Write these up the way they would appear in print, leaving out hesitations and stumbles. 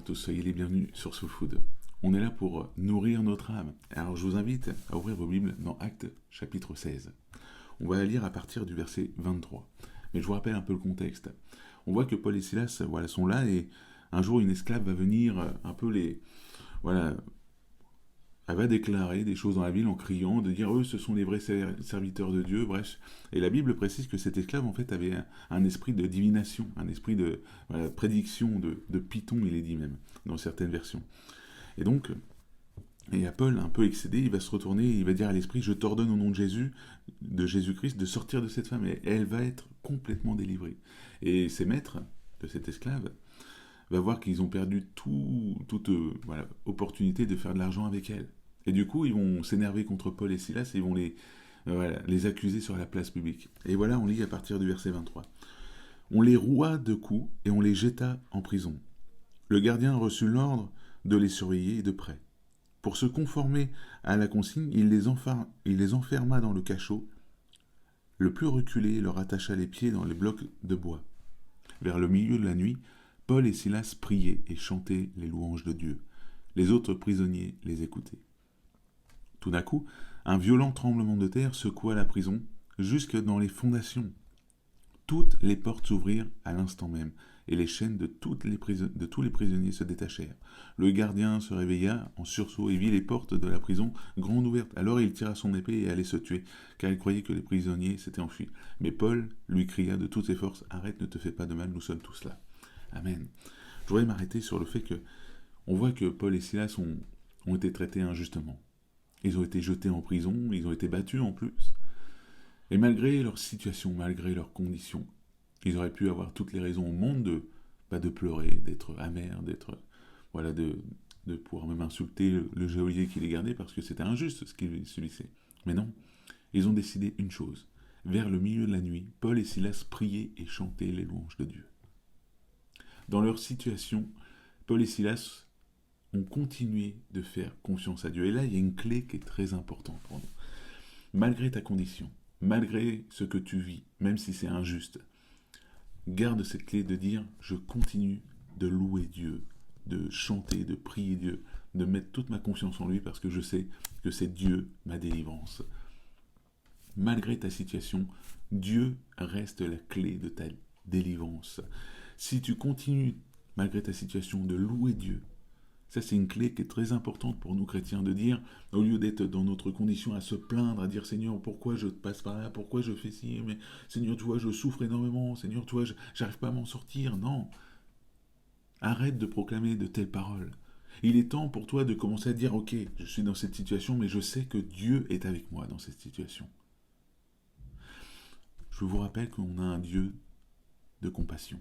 à tous, soyez les bienvenus sur Soul Food. On est là pour nourrir notre âme. Alors je vous invite à ouvrir vos Bibles dans Actes chapitre 16. On va lire à partir du verset 23. Mais je vous rappelle un peu le contexte. On voit que Paul et Silas sont là et un jour une esclave va venir un peu elle va déclarer des choses dans la ville en criant, de dire eux ce sont les vrais serviteurs de Dieu, bref. Et la Bible précise que cet esclave en fait avait un esprit de divination, un esprit de prédiction, de python, il est dit même, dans certaines versions. Et donc, Paul, un peu excédé, il va se retourner, il va dire à l'esprit, je t'ordonne au nom de Jésus-Christ, de sortir de cette femme, et elle va être complètement délivrée. Et ses maîtres de cet esclave va voir qu'ils ont perdu toute opportunité de faire de l'argent avec elle. Et du coup, ils vont s'énerver contre Paul et Silas et ils vont les accuser sur la place publique. Et voilà, on lit à partir du verset 23. On les roua de coups et on les jeta en prison. Le gardien reçut l'ordre de les surveiller de près. Pour se conformer à la consigne, il les enferma dans le cachot. Le plus reculé leur attacha les pieds dans les blocs de bois. Vers le milieu de la nuit, Paul et Silas priaient et chantaient les louanges de Dieu. Les autres prisonniers les écoutaient. Tout d'un coup, un violent tremblement de terre secoua la prison, jusque dans les fondations. Toutes les portes s'ouvrirent à l'instant même, et les chaînes de tous les prisonniers se détachèrent. Le gardien se réveilla en sursaut et vit les portes de la prison grandes ouvertes. Alors il tira son épée et allait se tuer, car il croyait que les prisonniers s'étaient enfuis. Mais Paul lui cria de toutes ses forces, « Arrête, ne te fais pas de mal, nous sommes tous là. » Amen. Je voudrais m'arrêter sur le fait que on voit que Paul et Silas ont été traités injustement. Ils ont été jetés en prison, ils ont été battus en plus. Et malgré leur situation, malgré leurs conditions, ils auraient pu avoir toutes les raisons au monde de pleurer, d'être amers, de pouvoir même insulter le geôlier qui les gardait parce que c'était injuste ce qu'ils subissaient. Mais non, ils ont décidé une chose. Vers le milieu de la nuit, Paul et Silas priaient et chantaient les louanges de Dieu. Dans leur situation, Paul et Silas ont continué de faire confiance à Dieu. Et là, il y a une clé qui est très importante pour nous. Malgré ta condition, malgré ce que tu vis, même si c'est injuste, garde cette clé de dire « Je continue de louer Dieu, de chanter, de prier Dieu, de mettre toute ma confiance en lui parce que je sais que c'est Dieu ma délivrance. » Malgré ta situation, Dieu reste la clé de ta délivrance. Si tu continues, malgré ta situation, de louer Dieu, ça c'est une clé qui est très importante pour nous chrétiens, de dire, au lieu d'être dans notre condition à se plaindre, à dire Seigneur, pourquoi je passe par là, pourquoi je fais ci, mais Seigneur, tu vois, je souffre énormément, Seigneur, tu vois, j'arrive pas à m'en sortir. Non, arrête de proclamer de telles paroles. Il est temps pour toi de commencer à dire, ok, je suis dans cette situation, mais je sais que Dieu est avec moi dans cette situation. Je vous rappelle qu'on a un Dieu de compassion.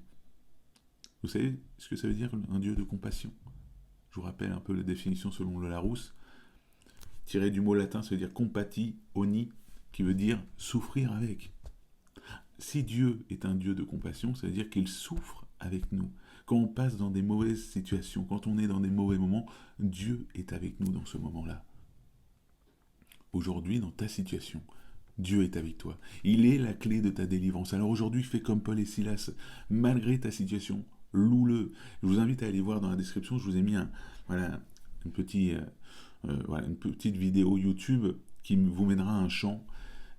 Vous savez ce que ça veut dire, un Dieu de compassion ? Je vous rappelle un peu la définition selon le Larousse. Tiré du mot latin, ça veut dire compati, oni, qui veut dire souffrir avec. Si Dieu est un Dieu de compassion, ça veut dire qu'il souffre avec nous. Quand on passe dans des mauvaises situations, quand on est dans des mauvais moments, Dieu est avec nous dans ce moment-là. Aujourd'hui, dans ta situation, Dieu est avec toi. Il est la clé de ta délivrance. Alors aujourd'hui, fais comme Paul et Silas. Malgré ta situation, loue-le. Je vous invite à aller voir dans la description, je vous ai mis une petite vidéo YouTube qui vous mènera à un chant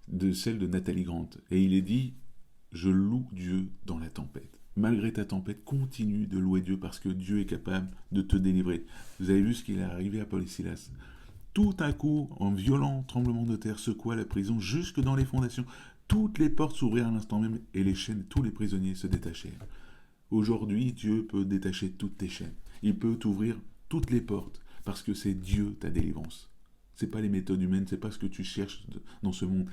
de celle de Nathalie Grant. Et il est dit, je loue Dieu dans la tempête. Malgré ta tempête, continue de louer Dieu parce que Dieu est capable de te délivrer. Vous avez vu ce qui est arrivé à Paul et Silas. Tout à coup, un violent tremblement de terre secoua la prison jusque dans les fondations. Toutes les portes s'ouvrirent à l'instant même et les chaînes de tous les prisonniers se détachèrent. Aujourd'hui, Dieu peut détacher toutes tes chaînes. Il peut t'ouvrir toutes les portes parce que c'est Dieu ta délivrance. Ce n'est pas les méthodes humaines, ce n'est pas ce que tu cherches dans ce monde.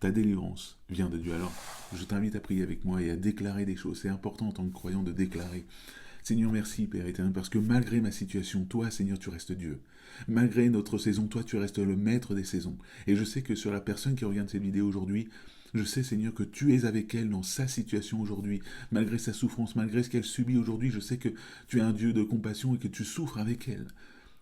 Ta délivrance vient de Dieu. Alors, je t'invite à prier avec moi et à déclarer des choses. C'est important en tant que croyant de déclarer. Seigneur, merci, Père éternel, parce que malgré ma situation, toi, Seigneur, tu restes Dieu. Malgré notre saison, toi, tu restes le maître des saisons. Et je sais que sur la personne qui regarde cette vidéo aujourd'hui, je sais, Seigneur, que tu es avec elle dans sa situation aujourd'hui. Malgré sa souffrance, malgré ce qu'elle subit aujourd'hui, je sais que tu es un Dieu de compassion et que tu souffres avec elle.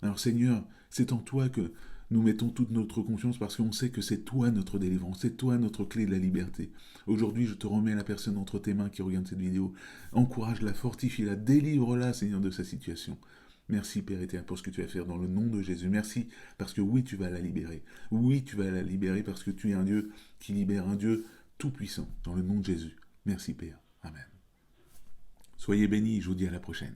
Alors, Seigneur, c'est en toi que Nous mettons toute notre confiance parce qu'on sait que c'est toi notre délivrance, c'est toi notre clé de la liberté. Aujourd'hui, je te remets la personne entre tes mains qui regarde cette vidéo. Encourage-la, fortifie-la, délivre-la, Seigneur, de sa situation. Merci, Père éternel, pour ce que tu vas faire dans le nom de Jésus. Merci parce que oui, tu vas la libérer. Oui, tu vas la libérer parce que tu es un Dieu qui libère, un Dieu tout-puissant, dans le nom de Jésus. Merci, Père. Amen. Soyez bénis, je vous dis à la prochaine.